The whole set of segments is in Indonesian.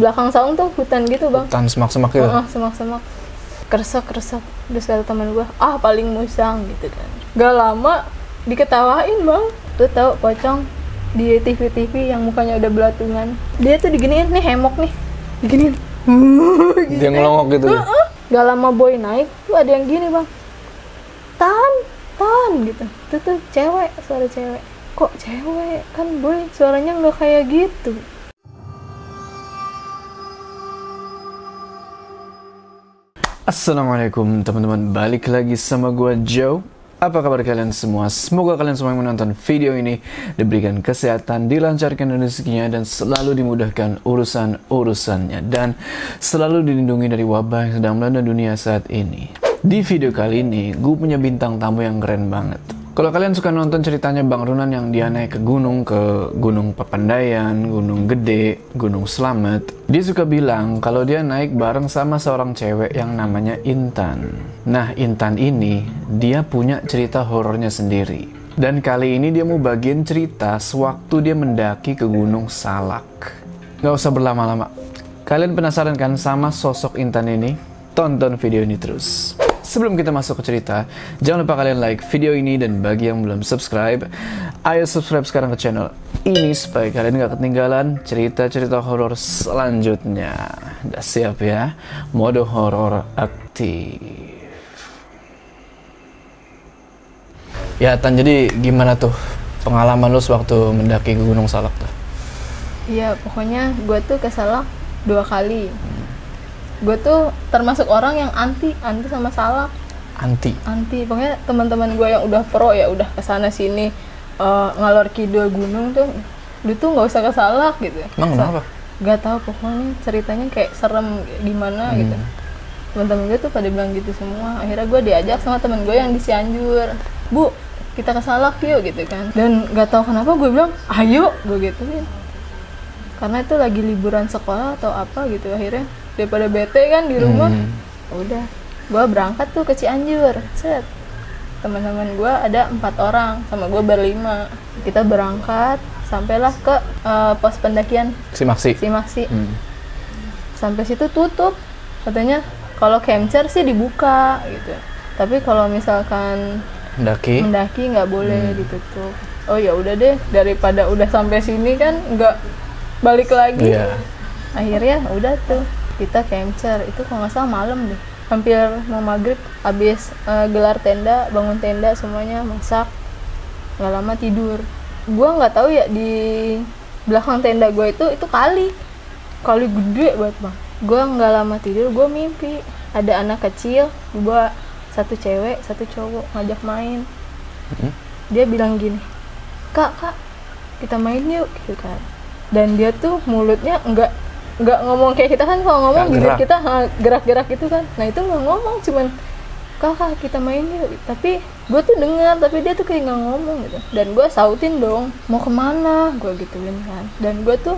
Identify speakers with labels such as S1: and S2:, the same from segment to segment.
S1: belakang saung tuh hutan gitu bang.
S2: Hutan semak-semak gitu.
S1: Semak-semak. Keresek. Terus kata teman gue, paling musang gitu kan. Gak lama diketawain bang. Tuh tahu pocong di TV yang mukanya udah belatungan. Dia tuh diginiin nih hemok nih, diginiin.
S2: Gitu. Dia ngelongok gitu.
S1: Gak lama boy naik tuh ada yang gini bang. Tan gitu. Tuh cewek, suara cewek. Kok cewek? Kan boy suaranya nggak kayak gitu.
S2: Assalamualaikum teman-teman, balik lagi sama gua Joe. Apa kabar kalian semua? Semoga kalian semua yang menonton video ini diberikan kesehatan, dilancarkan rezekinya, dan selalu dimudahkan urusan-urusannya, dan selalu dilindungi dari wabah yang sedang melanda dunia saat ini. Di video kali ini, gue punya bintang tamu yang keren banget. Kalau kalian suka nonton ceritanya Bang Runan yang dia naik ke Gunung Papandayan, Gunung Gede, Gunung Slamet, dia suka bilang kalau dia naik bareng sama seorang cewek yang namanya Intan. Nah, Intan ini dia punya cerita horornya sendiri. Dan kali ini dia mau bagiin cerita sewaktu dia mendaki ke Gunung Salak. Gak usah berlama-lama. Kalian penasaran kan sama sosok Intan ini? Tonton video ini terus. Sebelum kita masuk ke cerita, jangan lupa kalian like video ini, dan bagi yang belum subscribe, ayo subscribe sekarang ke channel ini supaya kalian gak ketinggalan cerita-cerita horor selanjutnya. Udah siap ya? Mode horor aktif. Ya Tan, jadi gimana tuh pengalaman lu sewaktu mendaki ke Gunung Salak tuh?
S1: Iya, pokoknya gue tuh ke Salak 2 kali. Gue tuh termasuk orang yang anti sama Salak. Anti. Pokoknya teman-teman gue yang udah pro ya, udah kesana sini ngalor kidul gunung tuh, lu tuh nggak usah ke Salak gitu.
S2: Emang kenapa?
S1: Gak tau, pokoknya ceritanya kayak serem gimana gitu. Teman-teman gue tuh pada bilang gitu semua. Akhirnya gue diajak sama temen gue yang di Cianjur, Bu, kita ke Salak yuk gitu kan. Dan gak tau kenapa gue bilang ayo, gue gituin. Karena itu lagi liburan sekolah atau apa gitu. Akhirnya daripada bete kan di rumah, udah gue berangkat tuh ke Cianjur. Set, teman-teman gue ada 4 orang, sama gue berlima. Kita berangkat, sampailah ke pos pendakian Simaksi. Sampai situ tutup, katanya kalau camcer sih dibuka gitu, tapi kalau misalkan mendaki nggak boleh ditutup. Oh ya udah deh, daripada udah sampai sini kan nggak balik lagi. Akhirnya udah tuh kita camcer, itu kalau nggak salah malam deh, hampir mau maghrib, habis gelar tenda, bangun tenda semuanya, masak, nggak lama tidur. Gue nggak tahu ya, di belakang tenda gue itu kali gede banget bang. Gue nggak lama tidur, gue mimpi ada anak kecil, gue 1 cewek 1 cowok ngajak main. Dia bilang gini, kak kita main yuk gitu kan. Dan dia tuh mulutnya nggak ngomong kayak kita kan, kalau ngomong bibir kita gerak-gerak gitu kan. Nah itu nggak ngomong, cuman kakak kita main yuk. Tapi gue tuh dengar, tapi dia tuh kayak nggak ngomong gitu. Dan gue sautin dong, mau kemana, gue gituin kan. Dan gue tuh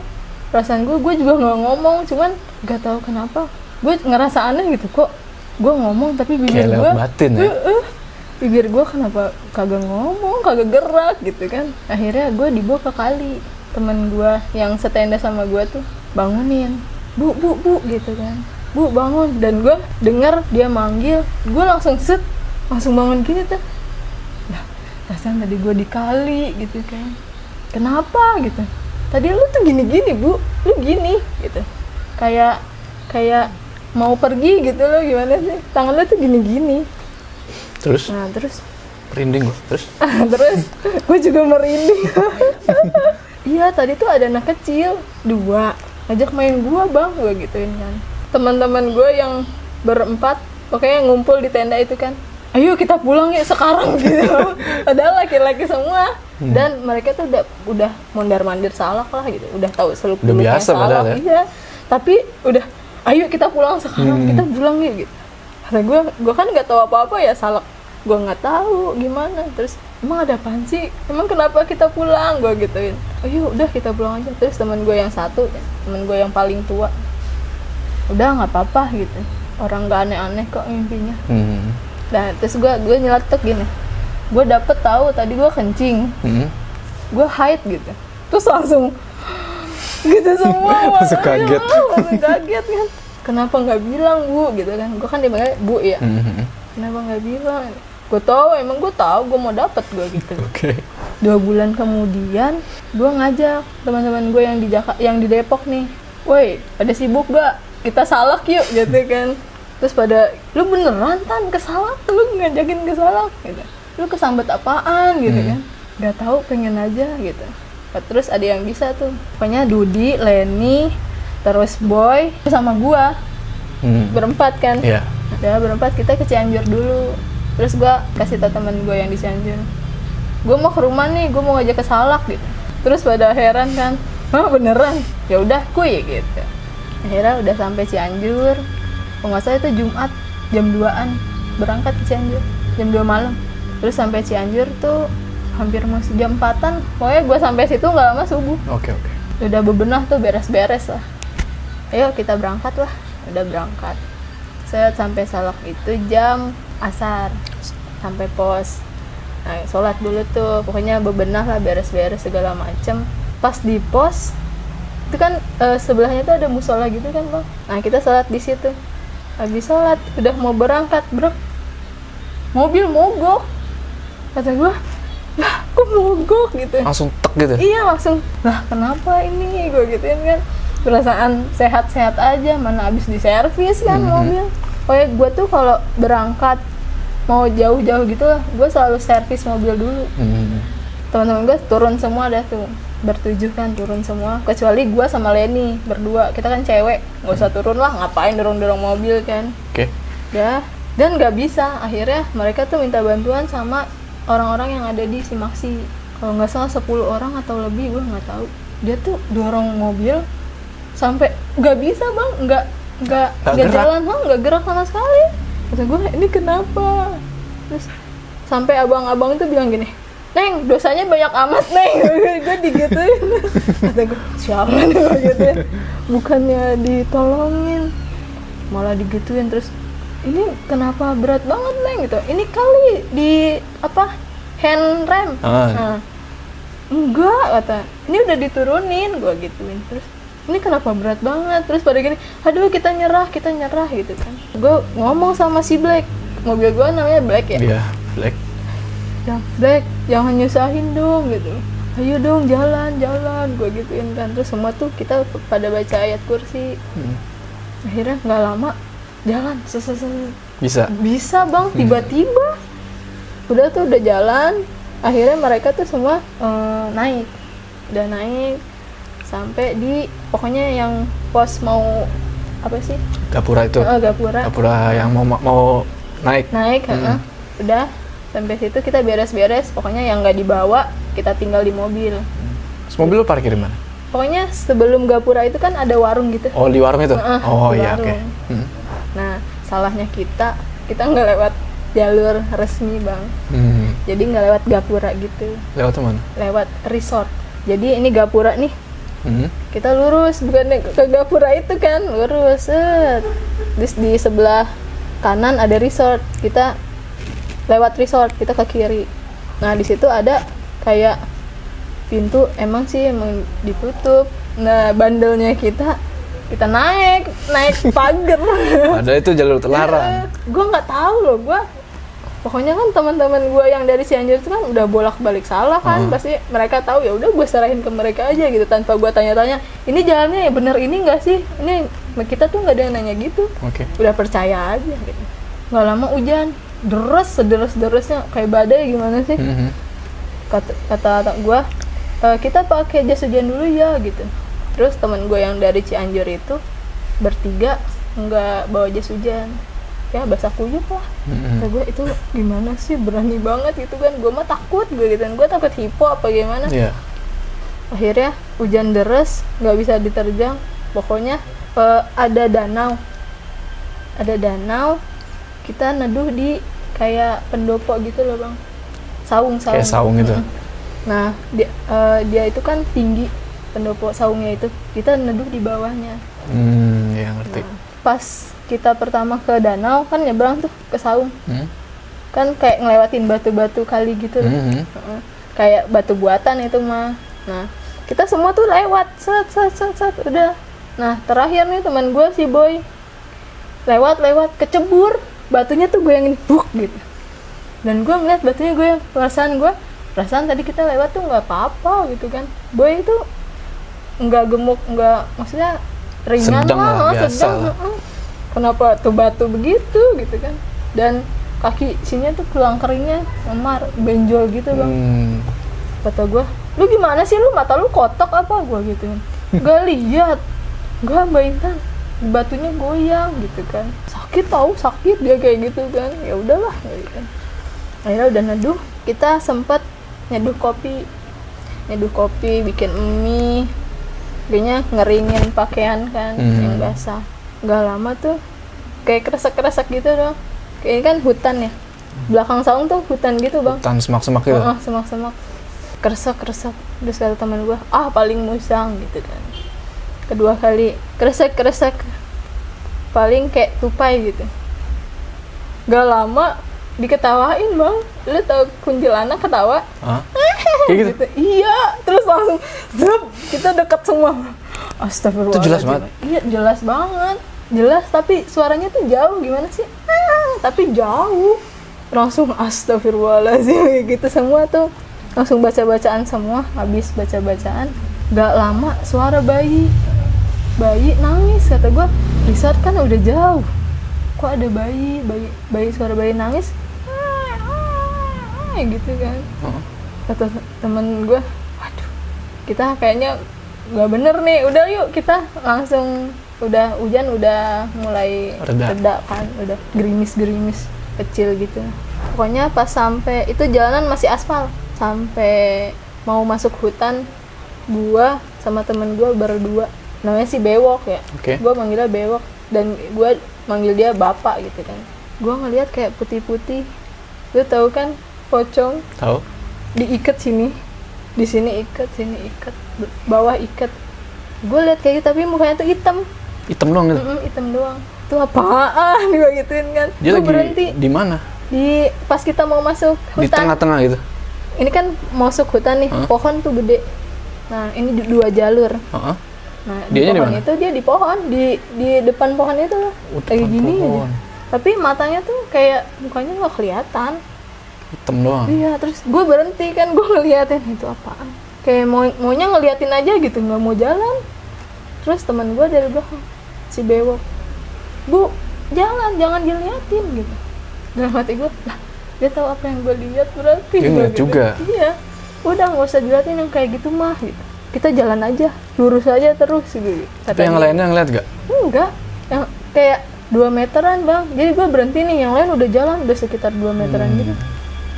S1: perasaan gue juga nggak ngomong, cuman nggak tahu kenapa gue ngerasa aneh gitu, kok gue ngomong tapi bibir gue batin ya? Bibir gue kenapa kagak ngomong, kagak gerak gitu kan. Akhirnya gue dibawa ke kali. Temen gue yang setenda sama gue tuh bangunin, bu gitu kan, bu bangun. Dan gue denger dia manggil, gue langsung bangun gini tuh. Nah, rasanya tadi gue di kali gitu kan, kenapa gitu, tadi lu tuh gini bu, lu gini gitu, kayak mau pergi gitu lo, gimana sih, tangan lu tuh gini. Terus merinding gue. Terus gue juga merinding. Iya, tadi tuh ada anak kecil 2 ngajak main gua bang, gue gituin kan. Teman-teman gue yang berempat pokoknya ngumpul di tenda itu kan, ayo kita pulang yuk sekarang gitu. Padahal laki-laki semua. Dan mereka tuh udah mondar-mandir Salak lah gitu, udah tahu seluk-beluknya Salak. Iya, tapi udah ayo kita pulang sekarang, kita pulang yuk gitu. Kata gue kan nggak tahu apa-apa ya Salak, gue nggak tahu gimana. Terus emang ada apaan sih? Emang kenapa kita pulang? Gue gituin. Ayo udah kita pulang aja. Terus temen gue yang satu, temen gue yang paling tua, udah nggak apa-apa gitu. Orang nggak aneh-aneh kok mimpinya. Nah terus gue nyeletuk gini. Gue dapet tahu tadi gue kencing. Gue haid gitu. Terus langsung gitu semua.
S2: Langsung kaget.
S1: Langsung kaget kan. Kenapa nggak bilang Bu gitu kan? Gue kan dipanggil Bu ya. Kenapa nggak bilang? Gue tahu gue mau dapet gue gitu.
S2: Oke.
S1: 2 bulan kemudian gue ngajak teman-teman gue yang di Depok nih, woi ada sibuk gak? Kita salak yuk gitu kan. Terus pada, lu beneran Tan ke salak? Lu ngajakin ke salak gitu. Lu kesambet apaan gitu kan? Gak tahu, pengen aja gitu. Terus ada yang bisa tuh, pokoknya Dudi, Leni, terus Boy sama gue berempat kan.
S2: Iya.
S1: Ya berempat kita ke Cianjur dulu. Terus gue kasih tau temen gue yang di Cianjur, gue mau ke rumah nih, gue mau ngajak ke salak gitu. Terus pada heran kan, hah beneran? Ya udah kuy gitu. Akhirnya udah sampai Cianjur. Kalau nggak salah itu Jumat jam 2-an berangkat ke Cianjur, jam 2 malam. Terus sampai Cianjur tuh hampir masih jam 4-an. Pokoknya gue sampai situ nggak lama subuh.
S2: Oke.
S1: Udah bebenah tuh, beres-beres lah. Ayo kita berangkat lah. Udah berangkat. Saya sampai salak itu jam asar, sampai pos. Nah, sholat dulu tuh, pokoknya bebenah lah, beres-beres segala macem. Pas di pos itu kan sebelahnya tuh ada musola gitu kan Bang. Nah kita sholat di situ. Habis sholat udah mau berangkat bro, mobil mogok. Kata gue, lah kok mogok gitu.
S2: Langsung tek gitu?
S1: Iya langsung, lah kenapa ini, gue gituin kan. Perasaan sehat-sehat aja, mana abis diservis kan mobil. Pokoknya gue tuh kalau berangkat mau jauh-jauh gitu lah, gue selalu servis mobil dulu. Teman-teman gue turun semua dah tuh, bertujuh kan turun semua, kecuali gue sama Leni berdua. Kita kan cewek, nggak usah turun lah, ngapain dorong-dorong mobil kan.
S2: Oke.
S1: Ya, dan nggak bisa. Akhirnya mereka tuh minta bantuan sama orang-orang yang ada di Simaksi. Kalau nggak salah 10 orang atau lebih, gue nggak tahu. Dia tuh dorong mobil sampai nggak bisa Bang, nggak jalan, nggak gerak sama sekali. Kata gue, ini kenapa? Terus sampai abang-abang itu bilang gini, Neng, dosanya banyak amat Neng. Gue digituin. Kata gue, siapa nih gitu ya? Bukannya ditolongin, malah digituin. Terus ini kenapa berat banget Neng gitu? Ini kali di apa, hand rem. Nah, enggak kata, ini udah diturunin. Gue gituin. Terus ini kenapa berat banget? Terus pada gini, aduh kita nyerah gitu kan. Gue ngomong sama si Black, mobil gue namanya Black ya.
S2: Iya, Black.
S1: Ya Black, jangan nyusahin dong gitu. Ayo dong jalan, gue gituin kan. Terus semua tuh kita pada baca ayat kursi. Akhirnya nggak lama jalan, bisa Bang, tiba-tiba udah jalan. Akhirnya mereka tuh semua naik sampai di pokoknya yang pos mau apa sih?
S2: Gapura itu. Gapura yang mau naik.
S1: Udah sampai situ kita beres-beres. Pokoknya yang nggak dibawa kita tinggal di mobil.
S2: Terus mobil lu parkir di mana?
S1: Pokoknya sebelum Gapura itu kan ada warung gitu.
S2: Oh di warung itu? Oh iya oke.
S1: Nah salahnya kita nggak lewat jalur resmi Bang. Jadi nggak lewat Gapura gitu.
S2: Lewat mana?
S1: Lewat resort. Jadi ini Gapura nih. Kita lurus, bukan ke Gapura itu kan, lurus. Terus di sebelah kanan ada resort, kita lewat resort, kita ke kiri. Nah di situ ada kayak pintu, emang ditutup. Nah bandelnya kita naik pagar.
S2: Padahal itu jalur terlarang.
S1: Gue nggak tahu loh, pokoknya kan teman-teman gue yang dari Cianjur itu kan udah bolak-balik salah kan, pasti mereka tahu. Ya udah gue serahin ke mereka aja gitu, tanpa gue tanya-tanya, ini jalannya ya bener ini nggak sih, ini kita tuh nggak ada yang nanya gitu. Udah percaya aja gitu. Nggak lama hujan sederes-deresnya kayak badai gimana sih. Kata gue, kita pakai jas hujan dulu ya gitu. Terus teman gue yang dari Cianjur itu bertiga nggak bawa jas hujan, ya basah kuyup lah. Kata gue, itu gimana sih, berani banget gitu kan. Gue mah takut, gue takut hipo apa gimana. Akhirnya hujan deres, nggak bisa diterjang. Pokoknya ada danau, kita neduh di kayak pendopo gitu loh Bang, saung
S2: kayak saung gitu.
S1: Nah dia itu kan tinggi, pendopo saungnya itu, kita neduh di bawahnya.
S2: Ya ngerti.
S1: Nah, pas kita pertama ke danau kan nyebrang tuh ke saung, kan kayak ngelewatin batu-batu kali gitu loh. Kayak batu buatan itu mah. Nah kita semua tuh lewat set udah. Nah terakhir nih teman gue si Boy lewat kecebur, batunya tuh gue yang ini buk gitu, dan gue ngeliat batunya gue yang perasaan tadi kita lewat tuh nggak apa-apa gitu kan. Boy itu nggak gemuk, nggak, maksudnya ringan lah, sedang. Kenapa tuh batu begitu gitu kan, dan kaki sini tuh tulang keringnya memar, benjol gitu bang. Kata gue, lu gimana sih, lu mata lu kotak apa, gue gitu kan. Gak lihat, gak Mbak Intan, batunya goyang gitu kan, sakit dia kayak gitu kan. Ya udahlah gitu kan. Akhirnya udah neduh, kita sempat nyeduh kopi, bikin mie, kayaknya ngeringin pakaian kan yang basah. Gak lama tuh kayak kresek gitu dong. Kayak ini kan hutan ya, belakang saung tuh hutan gitu bang,
S2: hutan semak-semak gitu.
S1: Semak-semak, kresek. Terus kata teman gue, paling musang gitu kan. Kedua kali kresek, paling kayak tupai gitu. Gak lama diketawain bang. Lu tau kuntilanak ketawa?
S2: Kayak gitu?
S1: Iya, terus langsung zup, kita deket semua. Astagfirullah.
S2: Itu jelas banget?
S1: Iya jelas banget, jelas, tapi suaranya tuh jauh, gimana sih? Tapi jauh. Langsung astagfirullahaladzim gitu, semua tuh langsung baca-bacaan semua. Habis baca-bacaan, gak lama suara bayi nangis. Kata gue, resort kan udah jauh, kok ada bayi suara bayi nangis gitu kan. Kata temen gue, waduh, kita kayaknya nggak bener nih, udah yuk kita langsung. Udah hujan udah mulai reda kan, udah gerimis kecil gitu. Pokoknya pas sampai itu jalanan masih aspal, sampai mau masuk hutan, gua sama temen gua berdua, namanya si Bewok ya. Gua manggilnya Bewok dan gua manggil dia bapak gitu kan. Gua ngeliat kayak putih-putih, lu tahu kan pocong? Tahu. Diikat sini, di sini ikat, sini ikat, bawah ikat. Gue liat kayak gitu tapi mukanya tuh hitam doang gitu. Hitam doang. Itu apaan? Gue gituin kan.
S2: Dia lagi
S1: berhenti.
S2: Di mana?
S1: Di pas kita mau masuk hutan.
S2: Di tengah-tengah gitu.
S1: Ini kan masuk hutan nih, pohon tuh gede. Nah, ini 2 jalur. Nah, di pohon itu dia di pohon, di depan pohon itu kayak gini aja. Tapi matanya tuh kayak mukanya nggak kelihatan.
S2: Hitam doang.
S1: Iya, terus gue berhenti kan, gue ngeliatin itu apaan. Kayak maunya ngeliatin aja gitu, nggak mau jalan. Terus teman gue dari belakang, si Bewok, bu jangan diliatin gitu. Dalam hati gue, lah dia tahu apa yang gue lihat berarti.
S2: Dia ngeliat
S1: gitu.
S2: juga.
S1: Iya, udah nggak usah diliatin yang kayak gitu mah gitu. Kita jalan aja, lurus aja terus gitu.
S2: Tapi yang lainnya ngeliat gak?
S1: Enggak, yang kayak 2 meteran bang. Jadi gue berhenti nih, yang lain udah jalan, udah sekitar 2 meteran gitu.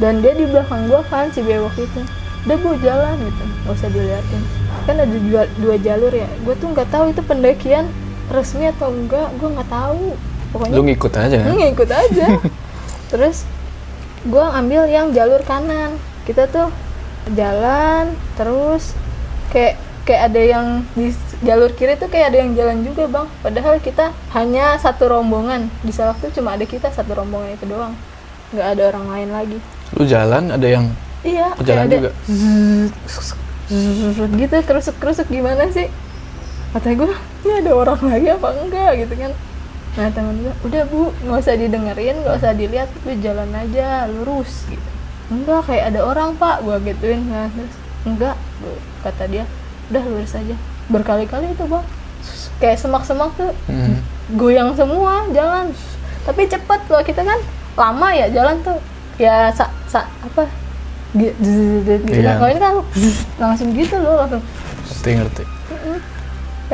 S1: Dan dia di belakang gue kan, si Bewok itu. Udah bu jalan gitu, nggak usah diliatin. Kan ada 2 jalur ya. Gue tuh nggak tahu itu pendakian resmi atau enggak, gue nggak tahu. Pokoknya
S2: lu ngikut aja kan?
S1: Ngikut aja. Terus gue ambil yang jalur kanan. Kita tuh jalan terus kayak ada yang di jalur kiri tuh kayak ada yang jalan juga bang. Padahal kita hanya satu rombongan. Di Salak tuh cuma ada kita satu rombongan itu doang. Nggak ada orang lain lagi.
S2: Lu jalan ada yang jalan juga.
S1: Gitu kerusuk gimana sih? Kata gue, ini ada orang lagi apa enggak gitu kan. Nah temen gue, udah bu, nggak usah didengerin, nggak usah dilihat, lu jalan aja lurus gitu. Enggak, kayak ada orang pak, gue gituin. Nah, terus enggak, kata dia, udah lurus aja. Berkali-kali itu bang, kayak semak-semak tuh goyang semua jalan. Tapi cepet loh, kita kan lama ya jalan tuh ya apa gitu. Kalau ini kan langsung gitu loh, langsung
S2: ngerti.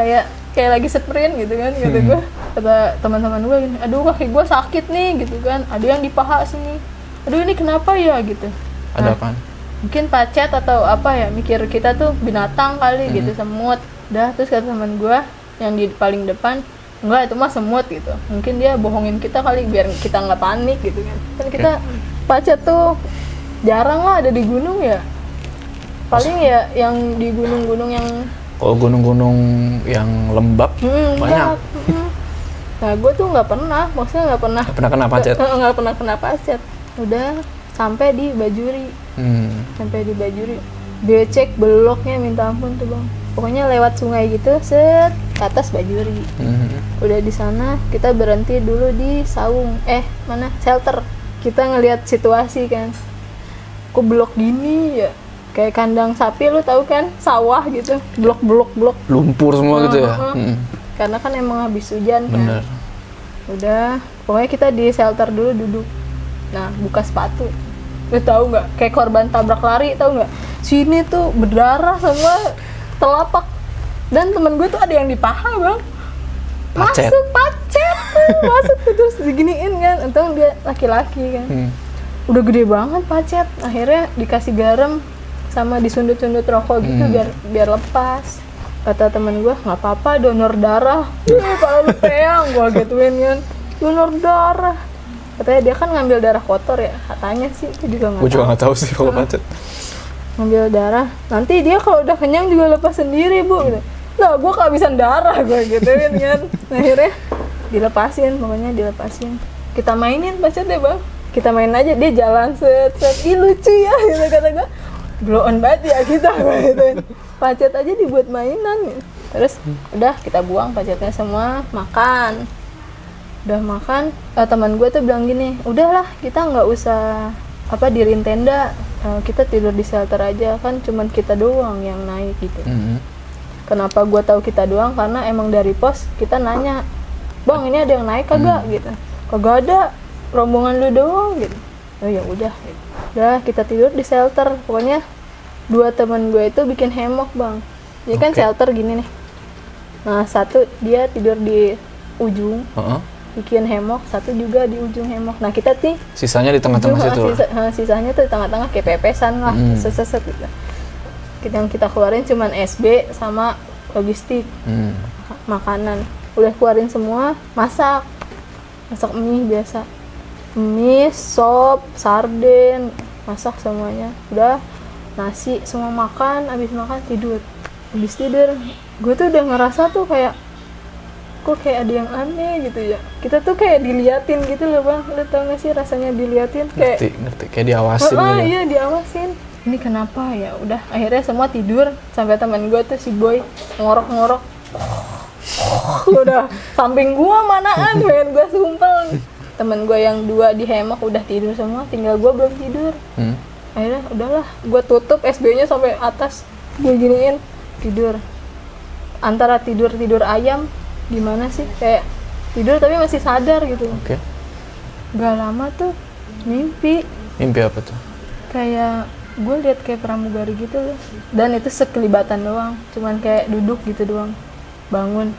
S1: Kayak lagi sprint gitu kan, kata gue, kata teman-teman gue gini, aduh kaki gue sakit nih gitu kan, ada yang di paha sini, aduh ini kenapa ya gitu.
S2: Ada apaan?
S1: Mungkin pacet atau apa ya, mikir kita tuh binatang kali gitu, semut. Dah, terus kata teman gue yang di paling depan, enggak itu mah semut gitu, mungkin dia bohongin kita kali biar kita nggak panik gitu kan. Kan kita pacet tuh jarang lah ada di gunung ya, paling ya yang di gunung-gunung yang
S2: gunung-gunung yang lembab banyak.
S1: Nah gue tuh nggak pernah, maksudnya nggak pernah
S2: kena pacet.
S1: Nggak pernah kena pacet. Udah sampai di Bajuri, sampai di Bajuri becek beloknya minta ampun tuh bang. Pokoknya lewat sungai gitu, set ke atas Bajuri. Udah di sana kita berhenti dulu di saung, shelter. Kita ngelihat situasi kan, kok blok gini ya, kayak kandang sapi, lu tahu kan, sawah gitu, blok
S2: lumpur semua gitu ya.
S1: Karena kan emang habis hujan kan.
S2: Bener.
S1: Udah, pokoknya kita di shelter dulu duduk. Nah, buka sepatu. Lu tahu nggak? Kayak korban tabrak lari, tahu nggak? Sini tuh berdarah semua telapak. Dan temen gue tuh ada yang di paha bang.
S2: Pacet.
S1: Masuk tuh, terus diginiin kan. Untung dia laki-laki kan. Udah gede banget pacet. Akhirnya dikasih garam sama disundut-sundut rokok gitu biar lepas. Kata temen gue, nggak apa-apa, donor darah. Kalau lu peang, gue gituin kan, donor darah. Katanya dia kan ngambil darah kotor ya, katanya sih, itu juga nggak tahu.
S2: Gue juga nggak tahu sih kalau pacet.
S1: Ngambil darah, nanti dia kalau udah kenyang juga lepas sendiri bu. Gitu. Nah, gue kehabisan darah, gue gituin kan. Akhirnya dilepasin. Kita mainin pacet deh bang. Kita main aja, dia jalan set. Ih lucu ya, gitu kata gue. Blow on banget ya kita, gituin. Pacet aja dibuat mainan. Terus udah kita buang pacetnya semua, makan. Udah makan, teman gue tuh bilang gini, udahlah kita nggak usah diriin tenda, kita tidur di shelter aja, kan cuman kita doang yang naik gitu. Kenapa gue tahu kita doang? Karena emang dari pos kita nanya, bang ini ada yang naik kagak gitu? Kagak ada, rombongan lu doang gitu. Oh ya udah, gitu. Udah kita tidur di shelter. Pokoknya 2 teman gue itu bikin hemok bang. Jadi kan shelter gini nih. Nah satu dia tidur di ujung, bikin hemok, satu juga di ujung hemok. Nah kita
S2: sisanya di tengah-tengah situ.
S1: Sisanya tuh di tengah-tengah kayak pepesan lah, seset gitu. Yang kita keluarin cuman SB sama logistik, makanan. Udah keluarin semua, masak mie biasa, mie, sop, sarden, masak semuanya. Udah nasi semua makan, habis makan tidur. Habis tidur, gue tuh udah ngerasa tuh kayak kok kayak ada yang aneh gitu ya. Kita tuh kayak diliatin gitu loh bang. Lu tau gak sih rasanya diliatin? Kayak
S2: ngerti, kayak diawasin gitu.
S1: Iya diawasin. Ini kenapa ya? Udah akhirnya semua tidur. Sampai teman gue tuh si Boy ngorok-ngorok. Udah samping gue manaan, pengen gue sumpel. Temen gue yang 2 di hemok udah tidur semua, tinggal gue belum tidur. Akhirnya udahlah, gue tutup SB-nya sampai atas, gue giniin tidur. Antara tidur ayam, gimana sih? Kayak tidur tapi masih sadar gitu. Gak lama tuh mimpi.
S2: Mimpi apa tuh?
S1: Kayak gue lihat kayak pramugari gitu loh. Dan itu sekelibatan doang, cuman kayak duduk gitu doang. Bangun,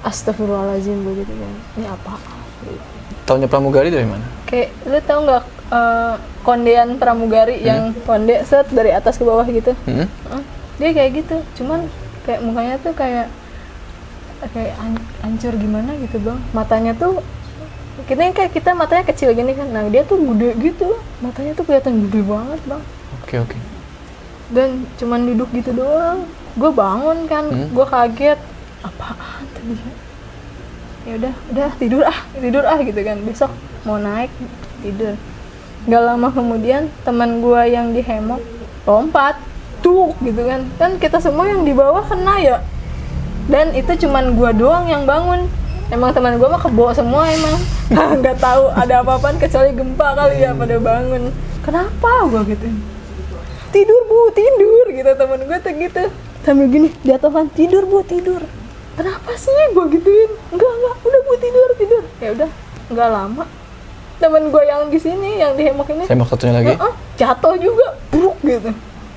S1: astagfirullahaladzim gue gitu kan. Ini apa?
S2: Taunya pramugari dari mana?
S1: Kayak lu tau nggak kondean pramugari yang konde set dari atas ke bawah gitu. Dia kayak gitu, cuman kayak mukanya tuh kayak hancur gimana gitu bang. Matanya tuh kita matanya kecil gini kan. Nah dia tuh gede gitu, matanya tuh kelihatan gede banget bang.
S2: Oke.
S1: Dan cuman duduk gitu doang. Gue bangun kan, gue kaget. Apaan tadi? Ya udah tidur gitu kan. Besok mau naik tidur. Gak lama kemudian teman gue yang di hemok lompat tuh gitu kan. Kan kita semua yang di bawah kena ya. Dan itu cuman gue doang yang bangun. Emang teman gue mah kebo semua emang. Nggak tahu ada apa-apaan kecuali gempa kali ya pada bangun. Kenapa gue gitu? Tidur bu, tidur gitu. Teman gue tuh gitu sambil gini jatuhan, tidur bu, tidur. Kenapa sih gue gituin? Enggak, udah bu tidur. Ya udah, nggak lama temen gue yang di sini, yang di hemok ini,
S2: hemok satunya lagi,
S1: jatuh juga, buruk gitu.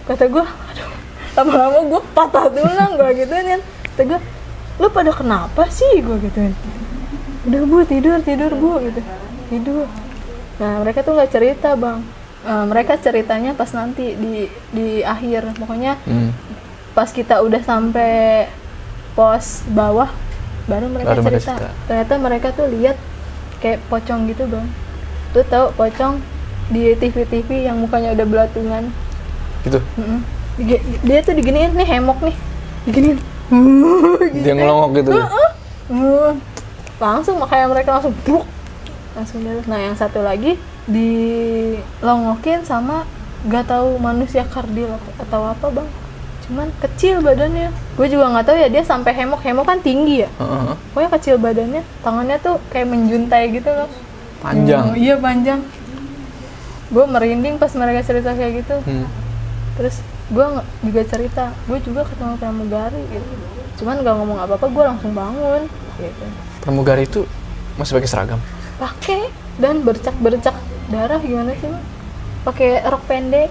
S1: Kata gue, aduh, lama-lama gue patah tulang, gue gituin kan. Kata gue, lu pada kenapa sih? Gue gituin. Udah bu, tidur bu, gitu. Tidur. Nah mereka tuh nggak cerita bang. Mereka ceritanya pas nanti di akhir, pokoknya pas kita udah sampai pos bawah baru mereka cerita. Ternyata mereka tuh lihat kayak pocong gitu bang. Lu tau pocong di TV yang mukanya udah belatungan
S2: gitu?
S1: Dia tuh diginiin nih, hemok nih diginiin
S2: dia ngelongok gitu ya?
S1: Langsung makanya mereka langsung bruk, langsung darah. Nah yang satu lagi dilongokin sama nggak tahu manusia kardil atau apa bang, cuman kecil badannya. Gue juga nggak tahu ya, dia sampai hemok kan tinggi ya. Pokoknya kecil badannya, tangannya tuh kayak menjuntai gitu loh.
S2: Panjang.
S1: Iya panjang. Gue merinding pas mereka cerita kayak gitu. Terus gue juga cerita, gue juga ketemu pramugari gitu. Cuman nggak ngomong apa-apa, gue langsung bangun gitu.
S2: Pramugari itu masih pakai seragam?
S1: Pakai, dan bercak darah gimana sih bang? Pakai rok pendek.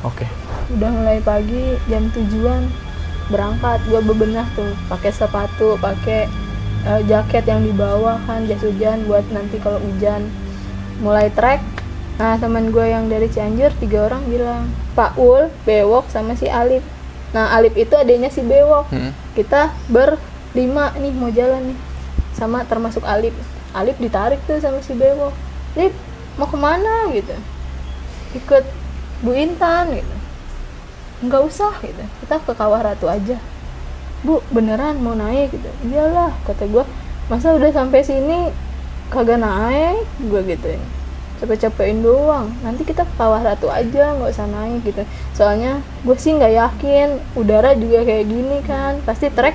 S2: Oke.
S1: Udah mulai pagi jam 7-an berangkat, gue bebenah tuh, pakai sepatu, pakai jaket yang di bawah kan, jas hujan buat nanti kalau hujan. Mulai trek. Nah teman gue yang dari Cianjur 3 orang bilang, Pak Ul, Bewok sama si Alip. Nah Alip itu adanya si Bewok. Kita berlima nih mau jalan nih, sama termasuk Alip. Alip ditarik tuh sama si Bewok. Lip, mau kemana gitu? Ikut Bu Intan gitu. Nggak usah gitu, kita ke Kawah Ratu aja. Bu, beneran mau naik gitu? Iyalah, kata gue. Masa udah sampai sini kagak naik? Gue gituin. Capek-capekin doang. Nanti kita ke Kawah Ratu aja, nggak usah naik gitu. Soalnya gue sih nggak yakin. Udara juga kayak gini kan, pasti trek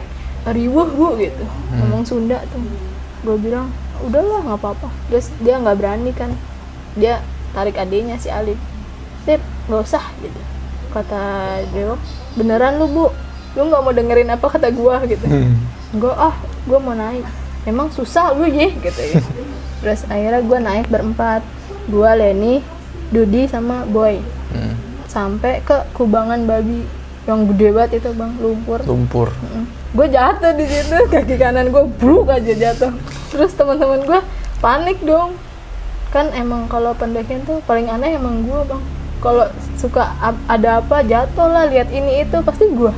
S1: riuh bu gitu. Ngomong Sunda tuh. Gue bilang, udahlah nggak apa-apa. Terus dia nggak berani kan. Dia tarik adenya si Alip. Sip, nggak usah gitu. Kata Dewo, beneran lu bu? Lu nggak mau dengerin apa kata gua gitu? Gua gua mau naik. Emang susah lu ye gitu ya. Terus akhirnya gua naik berempat. Gua, Leni, Dudi sama Boy. Sampai ke kubangan babi yang gede banget itu bang, lumpur. Gue jatuh di situ, kaki kanan gue bruk aja jatuh. Terus teman-teman gue panik dong. Kan emang kalau pendakian tuh paling aneh emang gue bang. Kalau suka ada apa jatuh lah, lihat ini itu pasti gue.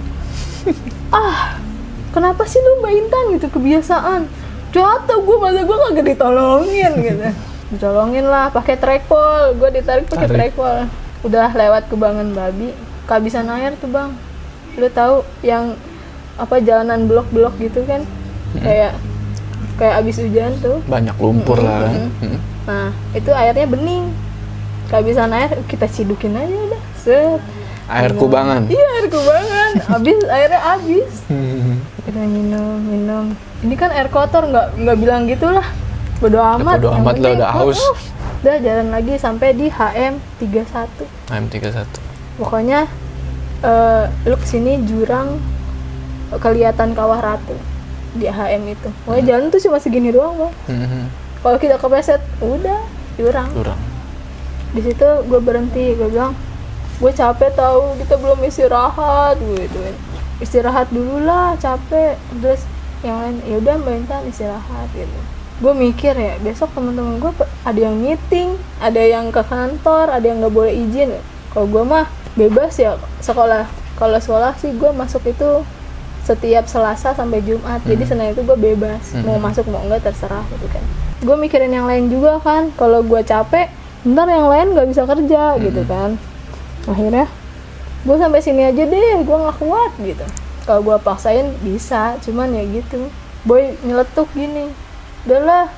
S1: Kenapa sih lu Mbak Intan gitu, kebiasaan jatuh. Gue masa gue kagak ditolongin gitu. Ditolongin lah pakai trekpol, gue ditarik pakai trekpol. Udah lewat kubangan babi, kehabisan air tuh bang. Lu tahu yang apa, jalanan blok-blok gitu kan, kayak abis hujan tuh
S2: banyak lumpur lah kan.
S1: Nah itu airnya bening, kehabisan air, kita cidukin aja udah, set.
S2: Air kubangan?
S1: Iya air kubangan, airnya habis. Kita minum. Ini kan air kotor, nggak bilang gitulah. Bodo amat.
S2: Bodo amat lah, udah haus.
S1: Udah jalan lagi sampai di HM31. Pokoknya lu kesini jurang kelihatan Kawah Ratu di HM itu. Pokoknya jalan tuh cuma segini doang bang. Kalau kita kepleset, udah jurang. Di situ gue berhenti, gue bilang, gue capek tahu, kita belum istirahat, gue gituin. Istirahat dulu lah, capek. Terus yang lain, ya udah Mbak Intan istirahat gitu. Gue mikir ya, besok teman-teman gue ada yang meeting, ada yang ke kantor, ada yang nggak boleh izin. Kalau gue mah bebas ya sekolah. Kalau sekolah sih gue masuk itu setiap Selasa sampai Jumat. Jadi Senin itu gue bebas, mau masuk mau enggak terserah gitu kan. Gue mikirin yang lain juga kan. Kalau gue capek, ntar yang lain nggak bisa kerja gitu kan. Akhirnya gue sampai sini aja deh, gue nggak kuat gitu. Kalau gue paksain bisa, cuman ya gitu. Boy nyeletuk gini, udahlah,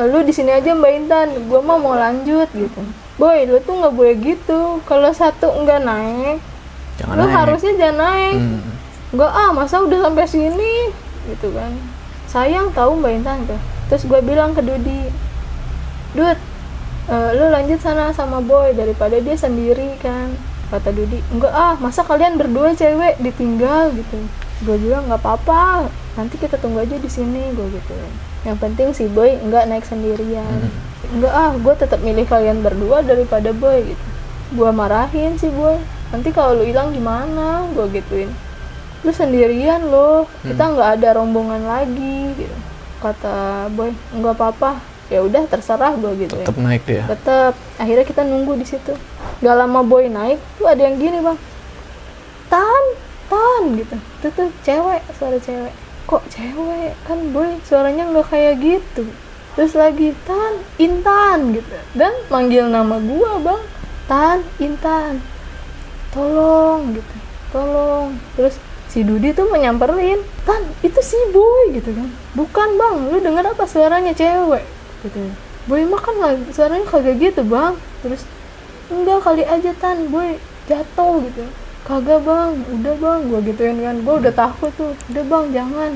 S1: lu di sini aja Mbak Intan, gue mau lanjut gitu. Boy, lu tuh nggak boleh gitu. Kalau satu nggak naik, lu harusnya jangan naik. Nggak masa udah sampai sini gitu kan. Sayang tahu Mbak Intan tuh. Terus gue bilang ke Dudi, Dud, lu lanjut sana sama Boy daripada dia sendiri kan. Kata Dudi, enggak masa kalian berdua cewek ditinggal gitu. Gue bilang nggak apa-apa, nanti kita tunggu aja di sini, gue gitu. Yang penting si Boy enggak naik sendirian. Enggak gue tetap milih kalian berdua daripada Boy gitu. Gue marahin si Boy, nanti kalau lu hilang gimana, gue gituin. Lu sendirian loh, kita nggak ada rombongan lagi gitu. Kata Boy, nggak apa-apa, ya udah terserah gue gitu.
S2: Tetap naik dia.
S1: Tetap. Akhirnya kita nunggu di situ. Gak lama Boy naik, tuh ada yang gini bang, Tan gitu. Itu tuh cewek, suara cewek. Kok cewek? Kan Boy suaranya nggak kayak gitu. Terus lagi Tan, Intan gitu. Dan manggil nama gua bang, Tan, Intan. Tolong gitu, tolong. Terus si Dudi tuh menyamperin, Tan, itu si Boy gitu kan. Bukan bang, lu denger apa suaranya cewek gitu. Boy mah kan suaranya kagak gitu bang. Terus enggak kali aja Tan, boy jatuh gitu. Kagak bang, udah bang, gue gituin kan. Gue udah takut tuh, udah bang jangan,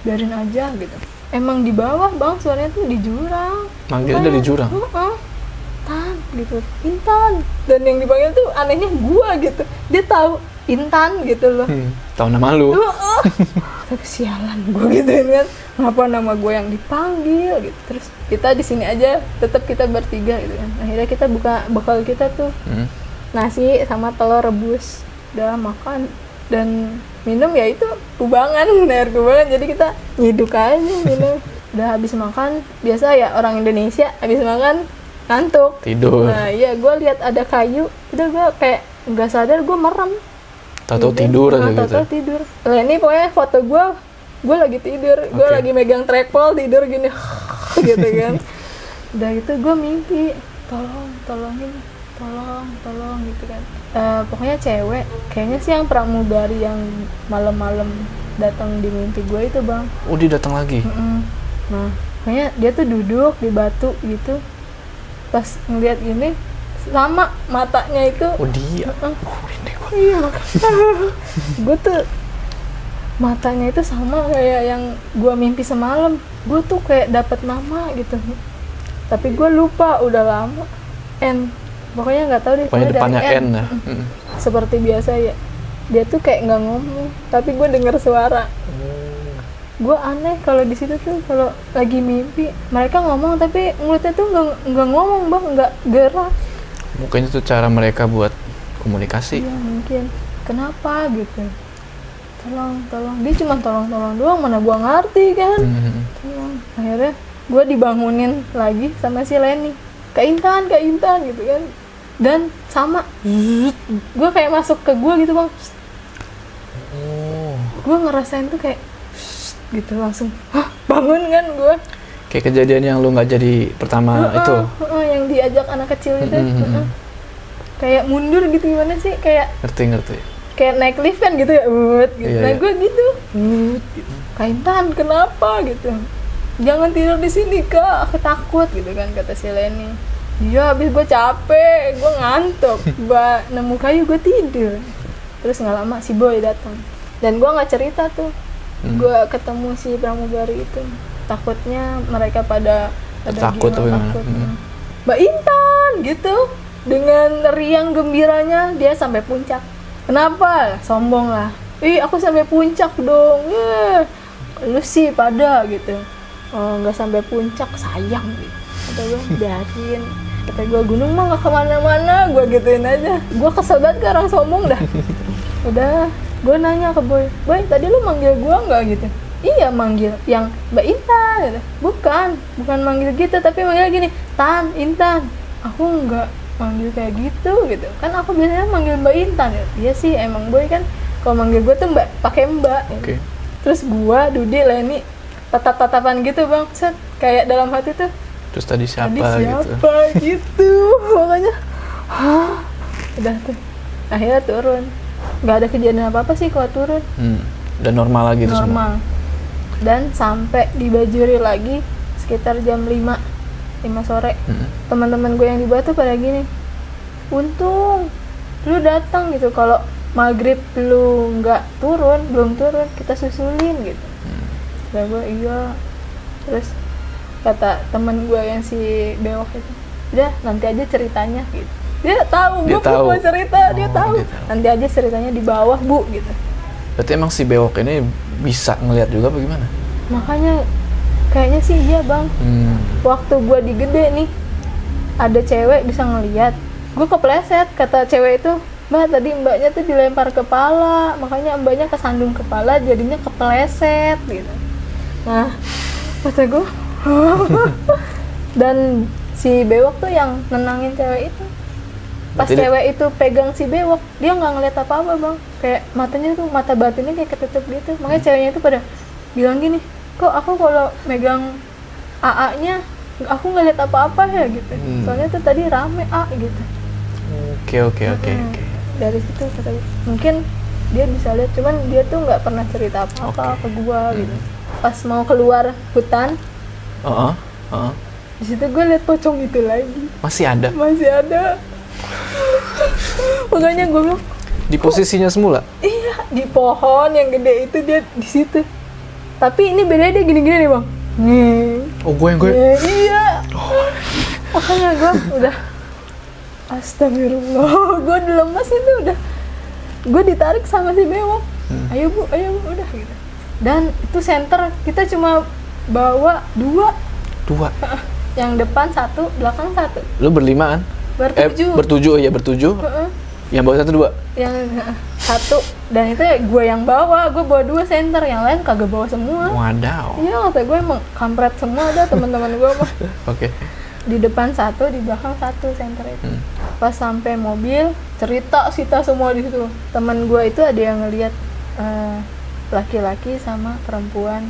S1: biarin aja gitu. Emang di bawah bang, suaranya tuh di jurang.
S2: Manggilnya dari jurang?
S1: Tan gitu, Intan. Dan yang dipanggil tuh anehnya gue gitu. Dia tahu Intan gitu loh.
S2: Tahu nama lu?
S1: Tapi sialan gue gituin kan. Kenapa nama gue yang dipanggil gitu. Terus kita di sini aja, tetap kita bertiga gitu kan. Akhirnya kita buka bekal kita tuh. Nasi sama telur rebus. Udah makan dan minum ya itu kubangan, air kubangan. Jadi kita nyiduk aja minum. Udah habis makan, biasa ya orang Indonesia habis makan ngantuk,
S2: tidur.
S1: Nah iya, gue lihat ada kayu, udah gue kayak nggak sadar gue merem.
S2: Tahu tidur aja gitu.
S1: Tahu tidur. Nah ini pokoknya foto gue lagi tidur, gue lagi megang trackball tidur gini, gitu kan. Udah gitu gue mimpi, tolongin, tolong gitu kan. Pokoknya cewek, kayaknya sih yang pramugari yang malam-malam datang di mimpi gue itu bang.
S2: Oh dia datang lagi?
S1: Nah kayaknya dia tuh duduk di batu gitu. Pas ngeliat gini sama matanya itu.
S2: Oh dia.
S1: Ini gue. Iya gue tuh matanya itu sama kayak yang gue mimpi semalam. Gue tuh kayak dapet nama gitu. Tapi gue lupa udah lama. Pokoknya nggak tahu deh.
S2: Pokoknya depannya N lah.
S1: Seperti biasa ya. Dia tuh kayak nggak ngomong. Tapi gue dengar suara. Gue aneh kalau di situ tuh kalau lagi mimpi mereka ngomong tapi mulutnya tuh nggak ngomong bang, nggak gerak.
S2: Mungkin itu cara mereka buat komunikasi.
S1: Iya mungkin. Kenapa gitu? Tolong. Dia cuma tolong doang, mana gue ngerti kan. Tolong. Akhirnya gue dibangunin lagi sama si Leni. Kak Intan gitu kan. Dan sama, gue kayak masuk ke gue gitu bang. Gue ngerasain tuh kayak gitu langsung bangun kan gue.
S2: Kayak kejadian yang lu nggak jadi pertama itu.
S1: Yang diajak anak kecil itu. Kayak mundur gitu gimana sih? Kayak
S2: ngerti.
S1: Kayak naik lift kan gitu ya. Gitu.
S2: Iya,
S1: nah
S2: iya.
S1: gue gitu. Kak Intan kenapa gitu? Jangan tidur di sini kak, aku takut gitu kan kata si Leni. Iya, habis gue capek, gue ngantuk. Gue nemu kayu gue tidur. Terus nggak lama si Boy datang. Dan gue nggak cerita tuh. Gue ketemu si pramugari itu, takutnya mereka pada
S2: takut tuh
S1: takut. Mbak Intan gitu dengan riang gembiranya dia sampai puncak. Kenapa? Sombong lah. Aku sampai puncak dong. Lu sih pada gitu. Nggak sampai puncak sayang gitu. Kata gue biarin. Kata gue gunung mah nggak kemana-mana. Gue gituin aja. Gue kesel banget ke orang sombong dah. Udah. Gue nanya ke Boy, tadi lu manggil gue nggak gitu? Iya manggil, yang Mbak Intan gitu. Bukan manggil gitu, tapi manggil gini, Tan, Intan. Aku nggak manggil kayak gitu. Kan aku biasanya manggil Mbak Intan ya. Iya sih, emang Boy kan kalau manggil gue tuh pakai Mbak.
S2: Oke.
S1: Terus gue, Dudi, Leni, tatap-tatapan gitu bang, set kayak dalam hati tuh.
S2: Terus tadi siapa
S1: gitu. Makanya, udah tuh. Akhirnya turun. Nggak ada kejadian apa-apa sih kalau turun.
S2: Dan normal lagi itu semua.
S1: Normal. Dan sampai di Bajuri lagi sekitar jam 5 sore. Teman-teman gue yang di Batu pada gini, untung lu datang gitu. Kalau maghrib lu belum turun, kita susulin gitu. Dan gue iya. Terus kata teman gue yang si bewok itu, udah nanti aja ceritanya gitu. Dia tahu gue mau cerita, dia tahu. Nanti aja ceritanya di bawah bu gitu.
S2: Berarti emang si bewok ini bisa ngelihat juga bagaimana?
S1: Makanya kayaknya sih iya bang. Waktu gue di Gede nih, ada cewek bisa ngelihat. Gue kepleset, kata cewek itu, Mbak tadi mbaknya tuh dilempar kepala, makanya mbaknya kesandung kepala jadinya kepleset gitu. Nah kata gue, dan si bewok tuh yang nenangin cewek itu. Pas berarti cewek itu pegang si bewok, dia nggak ngeliat apa-apa bang, kayak matanya tuh mata batinnya kayak ketutup gitu. Makanya ceweknya itu pada bilang gini, kok aku kalau megang AA-nya aku nggak lihat apa-apa ya gitu. Soalnya tuh tadi rame gitu.
S2: Oke.
S1: Dari situ kata mungkin dia bisa lihat, cuman dia tuh nggak pernah cerita apa-apa ke gua gitu. Pas mau keluar hutan, di situ gue lihat pocong itu lagi.
S2: Masih ada.
S1: Makanya gue bilang
S2: di posisinya semula.
S1: iya, di pohon yang gede itu dia di situ. Tapi ini bedanya dia gini-gini nih bang.
S2: Oh gue
S1: iya. Makanya gue udah astagfirullah, gue udah lemas itu udah. Gue ditarik sama si bewok. Ayo bu, udah gitu. Dan itu center kita cuma bawa dua. Yang depan satu, belakang satu.
S2: Lu berlima kan? Bertujuh. Yang bawa satu dua. Yang
S1: satu dan itu gue yang bawa, gue bawa dua center, yang lain kagak bawa semua.
S2: Wadaw.
S1: Iya kata gue emang kampret semua ada teman-teman gue mah.
S2: Oke.
S1: Di depan satu, di belakang satu center itu. Pas sampai mobil cerita kita semua di situ. Teman gue itu ada yang ngelihat laki-laki sama perempuan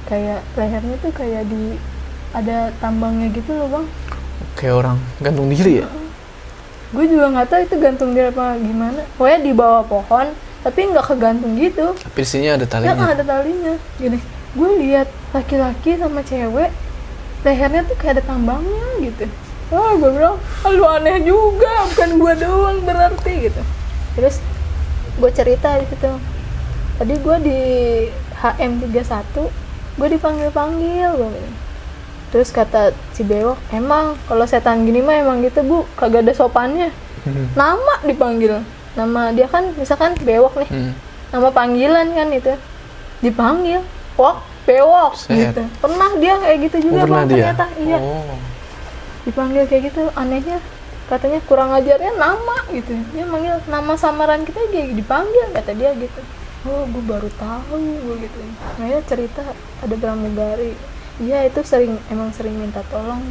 S1: kayak lehernya tuh kayak ada tambangnya gitu loh bang.
S2: Kayak orang gantung diri ya?
S1: Gue juga nggak tahu itu gantung diri apa gimana. Pokoknya di bawah pohon, tapi nggak kegantung gitu.
S2: Tapi di sini ada talinya.
S1: Nggak ada talinya. Gini, gue lihat laki-laki sama cewek, lehernya tuh kayak ada tambangnya gitu. Gue bilang, lu aneh juga, bukan gue doang berarti gitu. Terus gue cerita di situ. Tadi gue di HM31, gue dipanggil-panggil gue bilang. Terus kata si bewok, emang kalau setan gini mah emang gitu bu, kagak ada sopannya. Nama dipanggil, nama dia kan misalkan bewok nih, nama panggilan kan itu, dipanggil, bewok gitu. Pernah dia kayak gitu juga bang ternyata, iya. Dipanggil kayak gitu, anehnya katanya kurang ajarnya nama gitu. Dia manggil nama samaran kita kayak dipanggil kata dia gitu. Gue baru tahu gue gitu. Nah cerita ada pramugari. Iya itu emang sering minta tolong.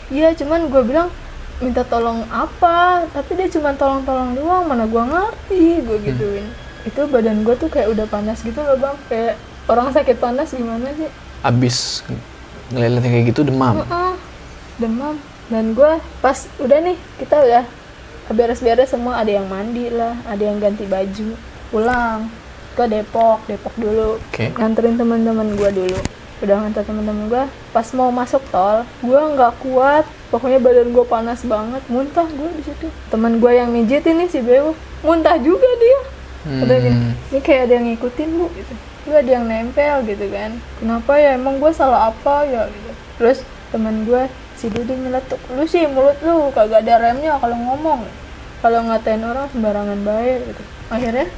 S1: Iya cuman gue bilang minta tolong apa, tapi dia cuma tolong-tolong doang, mana gue ngerti, gue gituin. Itu badan gue tuh kayak udah panas gitu loh bang, kayak orang sakit panas gimana sih.
S2: Abis ngeliatnya kayak gitu demam.
S1: Demam. Dan gue pas udah nih kita udah beres-beres semua, ada yang mandi lah, ada yang ganti baju, pulang ke Depok dulu, nganterin teman-teman gue dulu. Udah nganter teman-teman gue, pas mau masuk tol, gue nggak kuat, pokoknya badan gue panas banget, muntah gue di situ. Teman gue yang mijitin nih si bewok, muntah juga dia. Kata gini, ini kayak ada yang ngikutin bu, gitu. Gue ada yang nempel gitu kan. Kenapa ya? Emang gue salah apa ya? Gitu. Terus teman gue si Dudi nyeletuk, lu sih mulut lu kagak ada remnya kalau ngomong, kalau ngatain orang sembarangan baik gitu. Akhirnya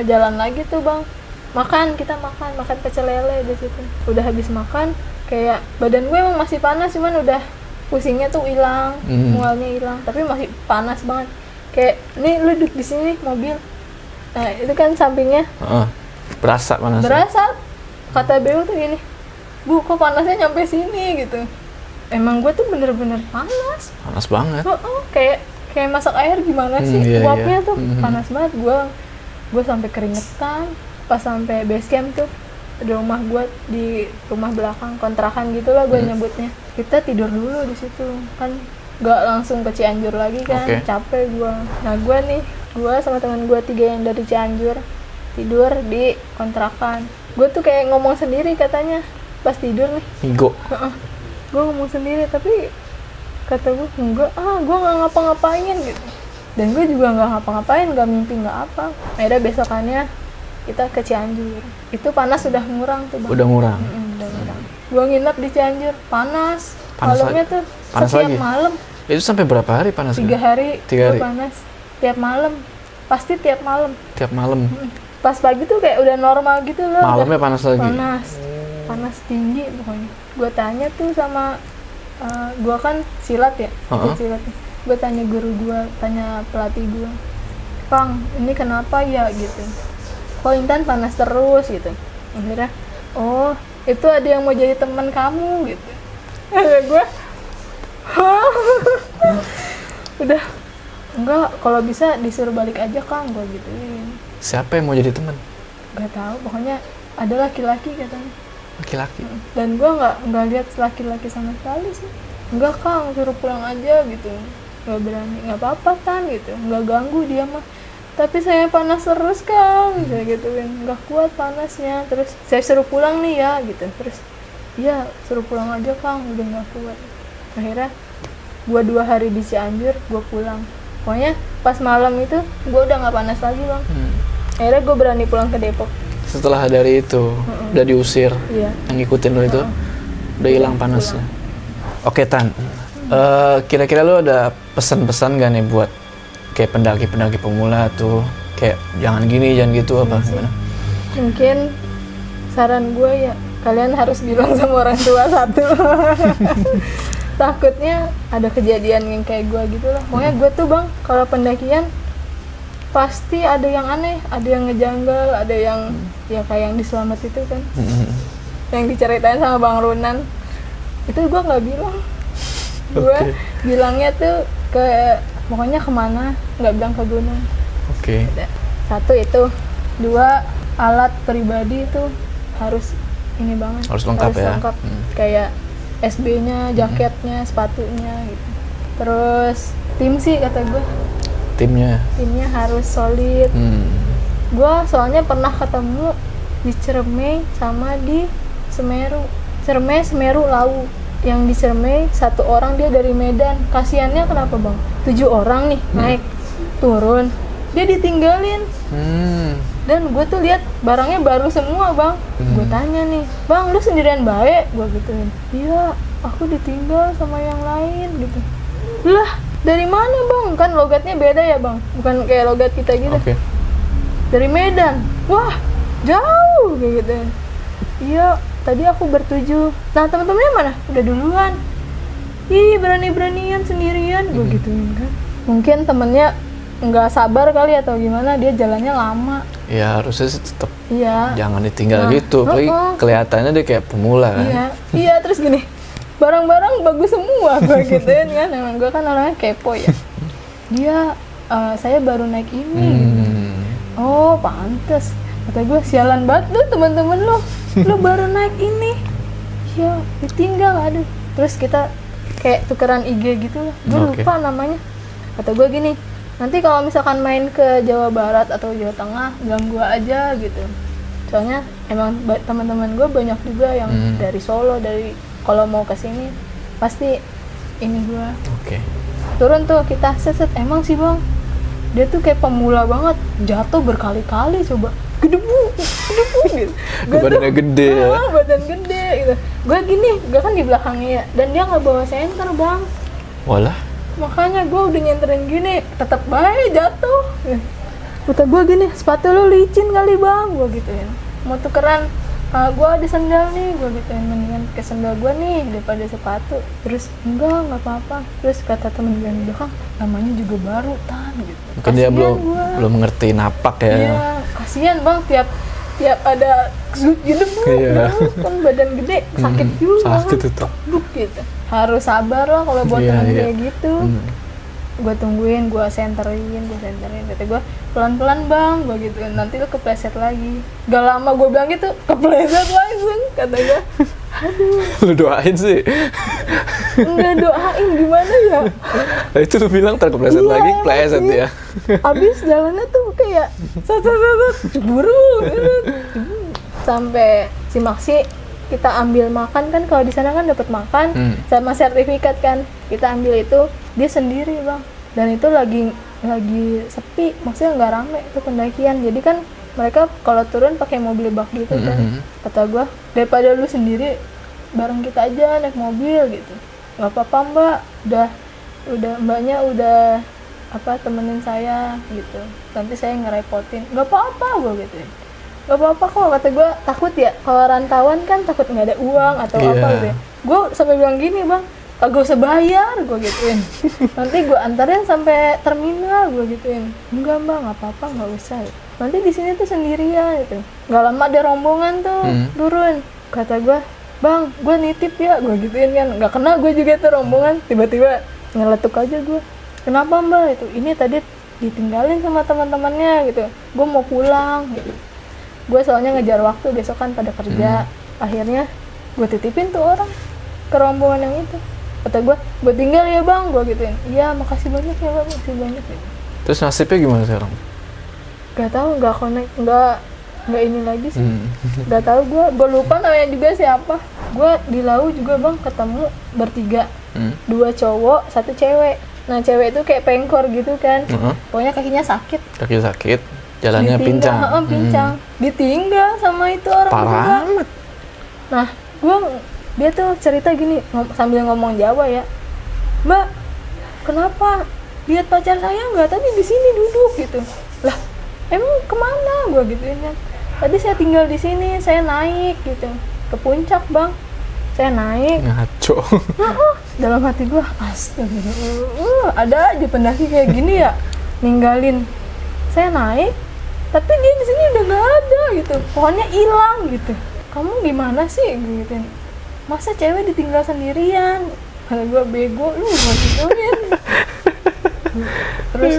S1: jalan lagi tuh bang. Kita makan pecel lele di situ. Udah habis makan, kayak badan gue emang masih panas, cuman udah pusingnya tuh hilang, mualnya hilang, tapi masih panas banget. Kayak nih lu duduk di sini mobil, nah itu kan sampingnya.
S2: Berasa panas.
S1: Berasa. Kata Beo tuh gini, bu kok panasnya nyampe sini gitu. Emang gue tuh bener-bener panas.
S2: Panas banget.
S1: Kayak masak air gimana sih, uapnya tuh panas banget. Gue sampai keringetan. Pas sampai base camp tuh di rumah gue, di rumah belakang kontrakan gitulah gue nyebutnya, kita tidur dulu di situ kan, nggak langsung ke Cianjur lagi kan. Capek gue. Nah gue sama teman gue 3 yang dari Cianjur tidur di kontrakan. Gue tuh kayak ngomong sendiri katanya pas tidur nih.
S2: Ego.
S1: Gue ngomong sendiri, tapi kata gue enggak, gue nggak ngapa-ngapain gitu. Dan gue juga nggak ngapa-ngapain, nggak mimpi, nggak apa. Akhirnya besokannya kita ke Cianjur. Itu panas sudah ngurang tuh bang.
S2: Udah ngurang.
S1: Gua nginep di Cianjur, panas malamnya tuh
S2: panas
S1: setiap
S2: lagi.
S1: malam.
S2: Itu sampai berapa hari panas?
S1: 3 hari. Panas tiap malam, pasti tiap malam. Pas pagi tuh kayak udah normal gitu loh.
S2: Malamnya panas lagi.
S1: Panas tinggi pokoknya. Gua tanya tuh sama gua kan silat ya, ikut silat. Gua tanya guru gua, tanya pelatih gua, Kang ini kenapa ya gitu. Kok Intan panas terus gitu. Akhirnya, itu ada yang mau jadi teman kamu gitu. Gue, udah enggak, kalau bisa disuruh balik aja Kang, gue gituin.
S2: Siapa yang mau jadi teman?
S1: Gak tahu, pokoknya ada laki-laki katanya.
S2: Laki-laki.
S1: Dan gue nggak lihat laki-laki sama sekali sih. Enggak Kang, suruh pulang aja gitu. Gak berani, nggak apa-apa Tan gitu, nggak ganggu dia mah. Tapi saya panas terus Kang, saya gituin, nggak kuat panasnya. Terus saya suruh pulang nih ya gitu. Terus iya suruh pulang aja Kang, udah nggak kuat. Akhirnya gua 2 hari di Cianjur, gua pulang. Pokoknya pas malam itu gue udah nggak panas lagi bang. Akhirnya gue berani pulang ke Depok.
S2: Setelah dari itu udah diusir,
S1: Iya.
S2: yang ngikutin lo itu udah hilang panasnya. Oke Tan, kira-kira lo ada pesan-pesan gak nih buat kayak pendaki-pendaki pemula tuh, kayak jangan gini, jangan gitu, apa gimana?
S1: Mungkin saran gue ya, kalian harus bilang sama orang tua satu. Takutnya ada kejadian yang kayak gue gitu lah. Pokoknya gue tuh bang, kalau pendakian pasti ada yang aneh, ada yang ngejanggal, ada yang ya kayak yang di Selamat itu kan, yang diceritain sama Bang Runan. Itu gue nggak bilang. Gue bilangnya tuh pokoknya kemana, nggak bilang ke gunung. Satu itu, dua, alat pribadi itu harus ini banget,
S2: harus lengkap ya.
S1: Kayak SB-nya, jaketnya, sepatunya gitu. Terus tim sih kata gue. Timnya harus solid. Gue soalnya pernah ketemu di Ciremai sama di Semeru. Semeru Lawu. Yang di Ciremai 1 orang dia dari Medan. Kasiannya kenapa bang? 7 orang nih naik turun, dia ditinggalin. Dan gue tuh lihat barangnya baru semua bang. Gue tanya nih, bang lu sendirian baik? Gue gituin. Iya, aku ditinggal sama yang lain gitu. Lah, dari mana bang? Kan logatnya beda ya bang, bukan kayak logat kita gitu. Dari Medan. Wah, jauh kayak gitu. Iya, tadi aku bertujuh. Nah teman-temannya mana? Udah duluan. Ih, berani-beranian sendirian. Gue gituin kan. Mungkin temennya nggak sabar kali atau gimana, dia jalannya lama.
S2: Ya harusnya sih tetap.
S1: Iya.
S2: Jangan ditinggal gitu. Apalagi kelihatannya dia kayak pemula kan.
S1: Iya, terus gini. Barang-barang bagus semua gue gituin kan. Emang gue kan orangnya kepo ya. Dia saya baru naik ini. Oh, pantes. Kata gue, sialan banget tuh teman-teman lo. Lo baru naik ini. Ya, ditinggal, aduh. Terus kita kayak tukeran IG gitu lah. Gue lupa namanya. Kata gue gini, nanti kalau misalkan main ke Jawa Barat atau Jawa Tengah, bilang gue aja gitu. Soalnya emang teman-teman gue banyak juga yang dari Solo, dari kalau mau ke sini pasti ini gue. Turun tuh kita set emang sih bang, dia tuh kayak pemula banget, jatuh berkali-kali coba, gedebu gitu.
S2: Badannya gede ya.
S1: Badan gede gitu. Gue gini, gue kan di belakangnya ya, dan dia nggak bawa senter bang.
S2: Walah. Makanya
S1: gue udah nyenterin gini, tetap baik jatuh. Kata gue gini, sepatu lu licin kali bang, gue gituin. Mau tukeran, gue ada sendal nih, gue gituin, mendingan pakai sendal gue nih daripada sepatu. Terus enggak apa-apa. Terus kata temen gue di belakang, namanya juga baru Tan gitu.
S2: Mungkin dia belum ngerti napak ya.
S1: Iya, kasihan bang, tiap ada gitu kan badan gede sakit juga.
S2: Sakit itu.
S1: Gitu. Harus sabar lah kalau buat temen kayak gitu. Gue tungguin, gue senterin. Kata gue, pelan-pelan bang, gue gituin, nanti lu kepleset lagi. Gak lama gue bilang gitu, kepleset langsung. Kata gue, aduh.
S2: Lu doain sih.
S1: Enggak doain, gimana ya?
S2: Itu lu bilang terkepleset lagi, pleset ya.
S1: Abis jalannya tuh kayak buru. Sampai Cimaksi kita ambil makan kan, kalau di sana kan dapat makan sama sertifikat kan. Kita ambil itu, dia sendiri bang, dan itu lagi sepi, maksudnya nggak rame itu pendakian. Jadi kan mereka kalau turun pakai mobil bak gitu kan. Kata gue, daripada lu sendiri, bareng kita aja naik mobil gitu. Nggak apa-apa mbak, udah mbaknya udah temenin saya gitu, nanti saya ngerepotin. Nggak apa-apa gue gituin. Gak apa-apa kok, kata gue. Takut ya, kalau rantauan kan takut nggak ada uang atau apa gitu ya. Gue sampai bilang gini bang, kagak usah bayar, gue gituin. Nanti gue antarin sampai terminal, gue gituin. Enggak mbak, nggak apa-apa, nggak usah. Nanti di sini tuh sendirian gitu. Nggak lama ada rombongan tuh turun. Kata gue, bang, gue nitip ya, gue gituin kan. Nggak kenal gue juga tuh rombongan. Tiba-tiba nyeletuk aja gue. Kenapa mbak? Itu ini tadi ditinggalin sama teman-temannya gitu. Gue mau pulang gitu. Gue soalnya ngejar waktu, besok kan pada kerja. Akhirnya gue titipin tuh orang ke rombongan yang itu. Kata gue tinggal ya bang, gue gituin. Iya, makasih banyak ya bang, makasih banyak ya.
S2: Terus nasibnya gimana sekarang?
S1: Gak tahu, nggak connect, nggak ini lagi sih. Gak tahu, gue lupa namanya juga siapa. Gue di Lau juga bang ketemu bertiga, 2 cowok 1 cewek. Nah cewek itu kayak pengkor gitu kan. Pokoknya kakinya sakit.
S2: Kaki sakit, jalannya pincang.
S1: Pincang. Ditinggal sama itu orang.
S2: Parah amat.
S1: Nah, dia tuh cerita gini sambil ngomong Jawa ya. Mbak, kenapa lihat pacar saya nggak tadi di sini duduk gitu? Lah, emang kemana? Gue gituin kan. Tadi saya tinggal di sini, saya naik gitu ke puncak bang. Saya naik.
S2: Ngaco.
S1: Dalam hati gue, astagfirullah, ada aja pendaki kayak gini ya, ninggalin. Saya naik, tapi dia di sini udah nggak ada gitu. Pokoknya hilang gitu. Kamu gimana sih? Gitu. Masa cewek ditinggal sendirian? Kata gue, bego lu, gue gituin. Terus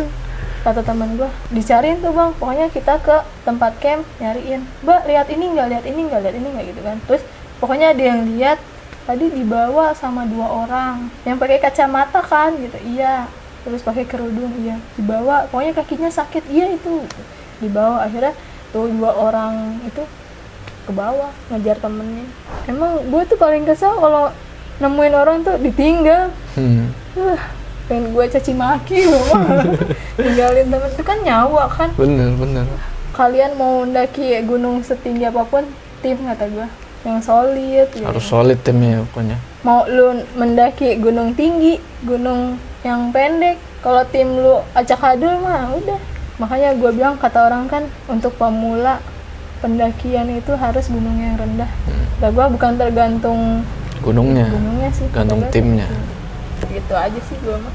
S1: kata teman gue, dicariin tuh bang, pokoknya kita ke tempat camp nyariin. Mbak, lihat ini nggak, lihat ini nggak, lihat ini nggak gitu kan. Terus pokoknya ada yang lihat tadi dibawa sama 2 orang yang pakai kacamata kan gitu. Iya. Terus pakai kerudung, iya. Dibawa, pokoknya kakinya sakit, iya itu. Dibawa, akhirnya tuh 2 orang itu ke bawah ngejar temennya. Emang gue tuh paling kesel kalau nemuin orang tuh ditinggal. Pengen gue caci maki loh. Tinggalin temen itu kan nyawa kan.
S2: Bener.
S1: Kalian mau mendaki gunung setinggi apapun, tim kata gue yang solid gitu.
S2: Harus solid timnya pokoknya.
S1: Mau lu mendaki gunung tinggi, gunung yang pendek, kalau tim lu acak-adul mah udah. Makanya gue bilang, kata orang kan untuk pemula pendakian itu harus gunung yang rendah. Nah, gue bukan tergantung
S2: gunungnya
S1: sih,
S2: gantung timnya.
S1: Gitu aja sih gue mah.